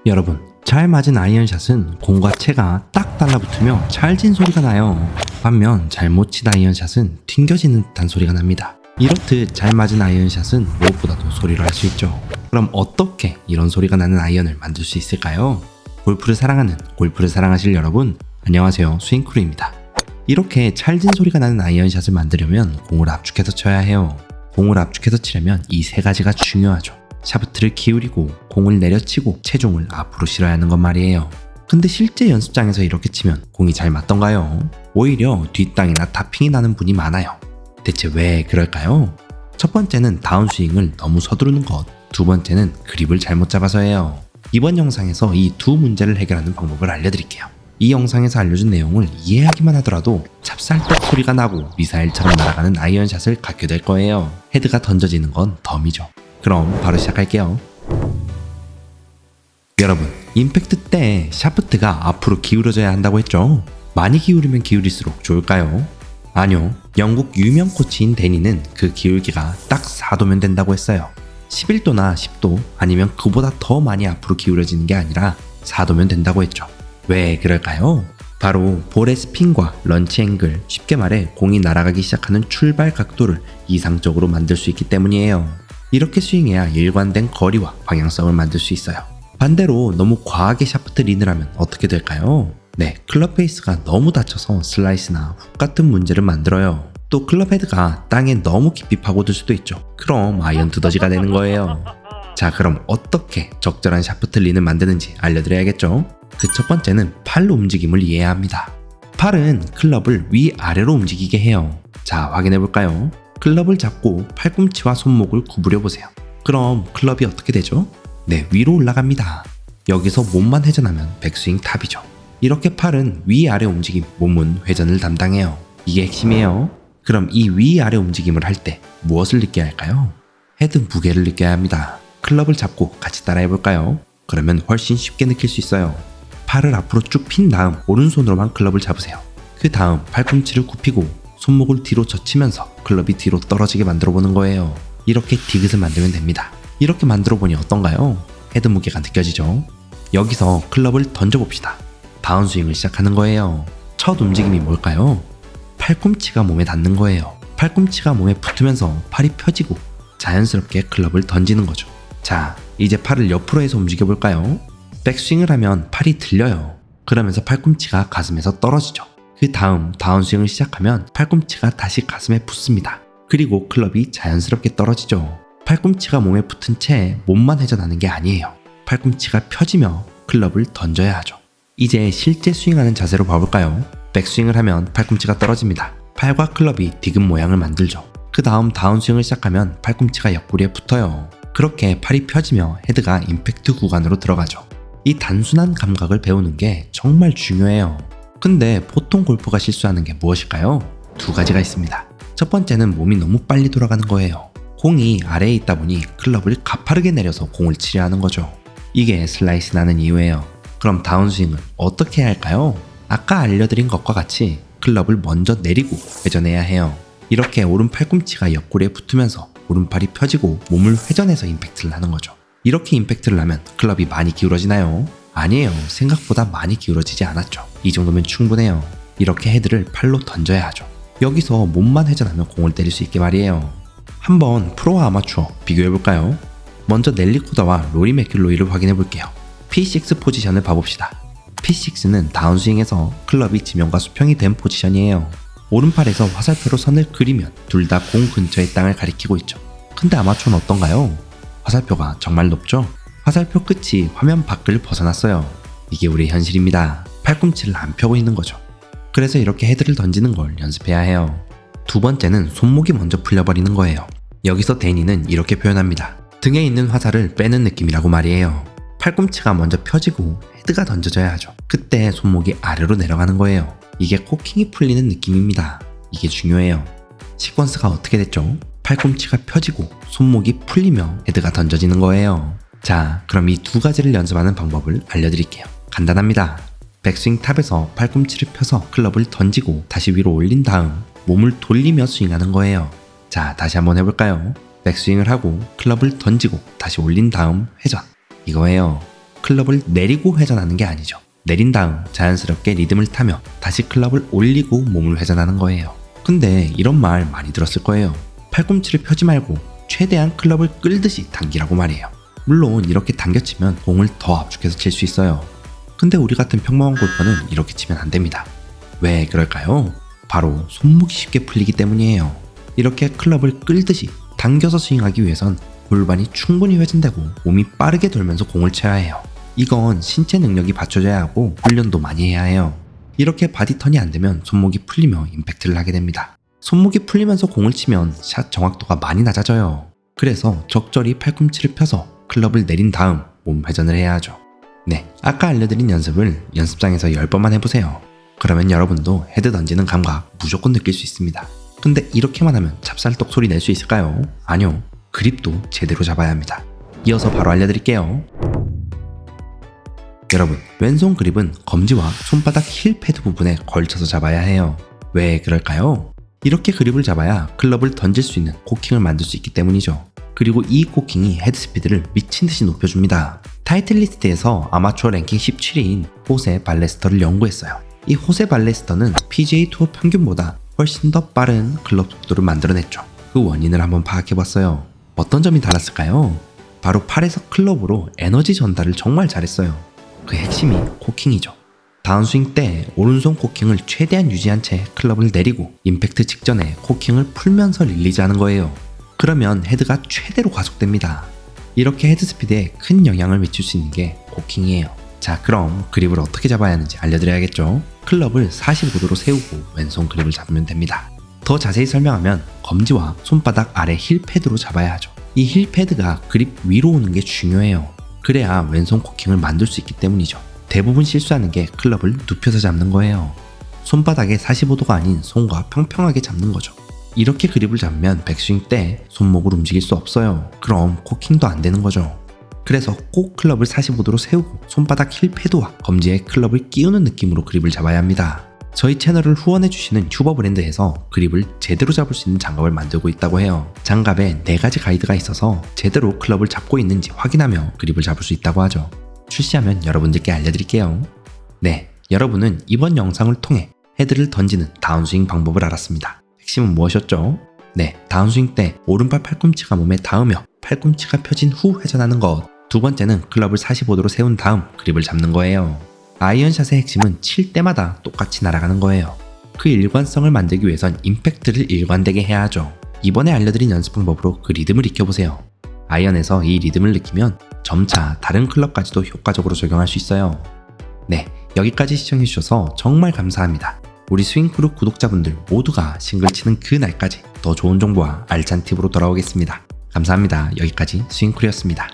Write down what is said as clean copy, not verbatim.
여러분, 잘 맞은 아이언샷은 공과 채가 딱 달라붙으며 찰진 소리가 나요. 반면 잘못 친 아이언샷은 튕겨지는 듯한 소리가 납니다. 이렇듯 잘 맞은 아이언샷은 무엇보다도 소리로 할 수 있죠. 그럼 어떻게 이런 소리가 나는 아이언을 만들 수 있을까요? 골프를 사랑하는, 골프를 사랑하실 여러분, 안녕하세요. 스윙크루입니다. 이렇게 찰진 소리가 나는 아이언샷을 만들려면 공을 압축해서 쳐야 해요. 공을 압축해서 치려면 이 세 가지가 중요하죠. 샤프트를 기울이고 공을 내려치고 체중을 앞으로 실어야 하는 것 말이에요. 근데 실제 연습장에서 이렇게 치면 공이 잘 맞던가요? 오히려 뒷땅이나 타핑이 나는 분이 많아요. 대체 왜 그럴까요? 첫 번째는 다운스윙을 너무 서두르는 것, 두 번째는 그립을 잘못 잡아서예요. 이번 영상에서 이 두 문제를 해결하는 방법을 알려드릴게요. 이 영상에서 알려준 내용을 이해하기만 하더라도 찹쌀떡 소리가 나고 미사일처럼 날아가는 아이언샷을 갖게 될 거예요. 헤드가 던져지는 건 덤이죠. 그럼 바로 시작할게요. 여러분, 임팩트 때 샤프트가 앞으로 기울어져야 한다고 했죠? 많이 기울이면 기울일수록 좋을까요? 아니요. 영국 유명 코치인 데니는 그 기울기가 딱 4도면 된다고 했어요. 11도나 10도 아니면 그보다 더 많이 앞으로 기울어지는 게 아니라 4도면 된다고 했죠. 왜 그럴까요? 바로 볼의 스핀과 런치 앵글, 쉽게 말해 공이 날아가기 시작하는 출발 각도를 이상적으로 만들 수 있기 때문이에요. 이렇게 스윙해야 일관된 거리와 방향성을 만들 수 있어요. 반대로 너무 과하게 샤프트 린을 하면 어떻게 될까요? 네, 클럽 페이스가 너무 다쳐서 슬라이스나 훅 같은 문제를 만들어요. 또 클럽 헤드가 땅에 너무 깊이 파고들 수도 있죠. 그럼 아이언 두더지가 되는 거예요. 자, 그럼 어떻게 적절한 샤프트 린을 만드는지 알려드려야겠죠? 그 첫 번째는 팔 움직임을 이해해야 합니다. 팔은 클럽을 위아래로 움직이게 해요. 자, 확인해볼까요? 클럽을 잡고 팔꿈치와 손목을 구부려 보세요. 그럼 클럽이 어떻게 되죠? 네, 위로 올라갑니다. 여기서 몸만 회전하면 백스윙 탑이죠. 이렇게 팔은 위아래 움직임, 몸은 회전을 담당해요. 이게 핵심이에요. 그럼 이 위아래 움직임을 할 때 무엇을 느껴야 할까요? 헤드 무게를 느껴야 합니다. 클럽을 잡고 같이 따라해볼까요? 그러면 훨씬 쉽게 느낄 수 있어요. 팔을 앞으로 쭉 핀 다음 오른손으로만 클럽을 잡으세요. 그 다음 팔꿈치를 굽히고 손목을 뒤로 젖히면서 클럽이 뒤로 떨어지게 만들어 보는 거예요. 이렇게 디귿을 만들면 됩니다. 이렇게 만들어 보니 어떤가요? 헤드 무게가 느껴지죠? 여기서 클럽을 던져봅시다. 다운스윙을 시작하는 거예요. 첫 움직임이 뭘까요? 팔꿈치가 몸에 닿는 거예요. 팔꿈치가 몸에 붙으면서 팔이 펴지고 자연스럽게 클럽을 던지는 거죠. 자, 이제 팔을 옆으로 해서 움직여 볼까요? 백스윙을 하면 팔이 들려요. 그러면서 팔꿈치가 가슴에서 떨어지죠. 그 다음 다운스윙을 시작하면 팔꿈치가 다시 가슴에 붙습니다. 그리고 클럽이 자연스럽게 떨어지죠. 팔꿈치가 몸에 붙은 채 몸만 회전하는 게 아니에요. 팔꿈치가 펴지며 클럽을 던져야 하죠. 이제 실제 스윙하는 자세로 봐볼까요? 백스윙을 하면 팔꿈치가 떨어집니다. 팔과 클럽이 디귿 모양을 만들죠. 그 다음 다운스윙을 시작하면 팔꿈치가 옆구리에 붙어요. 그렇게 팔이 펴지며 헤드가 임팩트 구간으로 들어가죠. 이 단순한 감각을 배우는 게 정말 중요해요. 근데 보통 골퍼가 실수하는 게 무엇일까요? 두 가지가 있습니다. 첫 번째는 몸이 너무 빨리 돌아가는 거예요. 공이 아래에 있다 보니 클럽을 가파르게 내려서 공을 치려 하는 거죠. 이게 슬라이스 나는 이유예요. 그럼 다운스윙은 어떻게 해야 할까요? 아까 알려드린 것과 같이 클럽을 먼저 내리고 회전해야 해요. 이렇게 오른 팔꿈치가 옆구리에 붙으면서 오른팔이 펴지고 몸을 회전해서 임팩트를 하는 거죠. 이렇게 임팩트를 하면 클럽이 많이 기울어지나요? 아니에요. 생각보다 많이 기울어지지 않았죠. 이 정도면 충분해요. 이렇게 헤드를 팔로 던져야 하죠. 여기서 몸만 회전하면 공을 때릴 수 있게 말이에요. 한번 프로와 아마추어 비교해볼까요? 먼저 넬리 코다와 로리 맥길로이를 확인해볼게요. P6 포지션을 봐봅시다. P6는 다운스윙에서 클럽이 지면과 수평이 된 포지션이에요. 오른팔에서 화살표로 선을 그리면 둘 다 공 근처의 땅을 가리키고 있죠. 근데 아마추어는 어떤가요? 화살표가 정말 높죠? 화살표 끝이 화면 밖을 벗어났어요. 이게 우리의 현실입니다. 팔꿈치를 안 펴고 있는 거죠. 그래서 이렇게 헤드를 던지는 걸 연습해야 해요. 두 번째는 손목이 먼저 풀려버리는 거예요. 여기서 데니는 이렇게 표현합니다. 등에 있는 화살을 빼는 느낌이라고 말이에요. 팔꿈치가 먼저 펴지고 헤드가 던져져야 하죠. 그때 손목이 아래로 내려가는 거예요. 이게 코킹이 풀리는 느낌입니다. 이게 중요해요. 시퀀스가 어떻게 됐죠? 팔꿈치가 펴지고 손목이 풀리며 헤드가 던져지는 거예요. 자, 그럼 이 두 가지를 연습하는 방법을 알려드릴게요. 간단합니다. 백스윙 탑에서 팔꿈치를 펴서 클럽을 던지고 다시 위로 올린 다음 몸을 돌리며 스윙하는 거예요. 자, 다시 한번 해볼까요? 백스윙을 하고 클럽을 던지고 다시 올린 다음 회전. 이거예요. 클럽을 내리고 회전하는 게 아니죠. 내린 다음 자연스럽게 리듬을 타며 다시 클럽을 올리고 몸을 회전하는 거예요. 근데 이런 말 많이 들었을 거예요. 팔꿈치를 펴지 말고 최대한 클럽을 끌듯이 당기라고 말이에요. 물론 이렇게 당겨치면 공을 더 압축해서 칠 수 있어요. 근데 우리 같은 평범한 골퍼는 이렇게 치면 안 됩니다. 왜 그럴까요? 바로 손목이 쉽게 풀리기 때문이에요. 이렇게 클럽을 끌듯이 당겨서 스윙하기 위해선 골반이 충분히 회전되고 몸이 빠르게 돌면서 공을 쳐야 해요. 이건 신체 능력이 받쳐져야 하고 훈련도 많이 해야 해요. 이렇게 바디턴이 안 되면 손목이 풀리며 임팩트를 하게 됩니다. 손목이 풀리면서 공을 치면 샷 정확도가 많이 낮아져요. 그래서 적절히 팔꿈치를 펴서 클럽을 내린 다음 몸 회전을 해야 하죠. 네, 아까 알려드린 연습을 연습장에서 10번만 해보세요. 그러면 여러분도 헤드 던지는 감각 무조건 느낄 수 있습니다. 근데 이렇게만 하면 찹쌀떡 소리 낼 수 있을까요? 아니요, 그립도 제대로 잡아야 합니다. 이어서 바로 알려드릴게요. 여러분, 왼손 그립은 검지와 손바닥 힐 패드 부분에 걸쳐서 잡아야 해요. 왜 그럴까요? 이렇게 그립을 잡아야 클럽을 던질 수 있는 코킹을 만들 수 있기 때문이죠. 그리고 이 코킹이 헤드 스피드를 미친 듯이 높여줍니다. 타이틀리스트에서 아마추어 랭킹 17위인 호세 발레스터를 연구했어요. 이 호세 발레스터는 PGA 투어 평균보다 훨씬 더 빠른 클럽 속도를 만들어냈죠. 그 원인을 한번 파악해봤어요. 어떤 점이 달랐을까요? 바로 팔에서 클럽으로 에너지 전달을 정말 잘했어요. 그 핵심이 코킹이죠. 다운스윙 때 오른손 코킹을 최대한 유지한 채 클럽을 내리고 임팩트 직전에 코킹을 풀면서 릴리즈하는 거예요. 그러면 헤드가 최대로 가속됩니다. 이렇게 헤드 스피드에 큰 영향을 미칠 수 있는 게 코킹이에요. 자, 그럼 그립을 어떻게 잡아야 하는지 알려드려야겠죠? 클럽을 45도로 세우고 왼손 그립을 잡으면 됩니다. 더 자세히 설명하면 검지와 손바닥 아래 힐 패드로 잡아야 하죠. 이 힐 패드가 그립 위로 오는 게 중요해요. 그래야 왼손 코킹을 만들 수 있기 때문이죠. 대부분 실수하는 게 클럽을 눕혀서 잡는 거예요. 손바닥에 45도가 아닌 손과 평평하게 잡는 거죠. 이렇게 그립을 잡으면 백스윙 때 손목을 움직일 수 없어요. 그럼 코킹도 안 되는 거죠. 그래서 꼭 클럽을 45도로 세우고 손바닥 힐 패드와 검지에 클럽을 끼우는 느낌으로 그립을 잡아야 합니다. 저희 채널을 후원해주시는 휴버 브랜드에서 그립을 제대로 잡을 수 있는 장갑을 만들고 있다고 해요. 장갑에 4가지 가이드가 있어서 제대로 클럽을 잡고 있는지 확인하며 그립을 잡을 수 있다고 하죠. 출시하면 여러분들께 알려드릴게요. 네, 여러분은 이번 영상을 통해 헤드를 던지는 다운스윙 방법을 알았습니다. 핵심은 무엇이었죠? 네, 다운스윙 때 오른발 팔꿈치가 몸에 닿으며 팔꿈치가 펴진 후 회전하는 것. 두 번째는 클럽을 45도로 세운 다음 그립을 잡는 거예요. 아이언샷의 핵심은 칠 때마다 똑같이 날아가는 거예요. 그 일관성을 만들기 위해선 임팩트를 일관되게 해야 하죠. 이번에 알려드린 연습 방법으로 그 리듬을 익혀보세요. 아이언에서 이 리듬을 느끼면 점차 다른 클럽까지도 효과적으로 적용할 수 있어요. 네, 여기까지 시청해주셔서 정말 감사합니다. 우리 스윙크루 구독자분들 모두가 싱글 치는 그 날까지 더 좋은 정보와 알찬 팁으로 돌아오겠습니다. 감사합니다. 여기까지 스윙크루였습니다.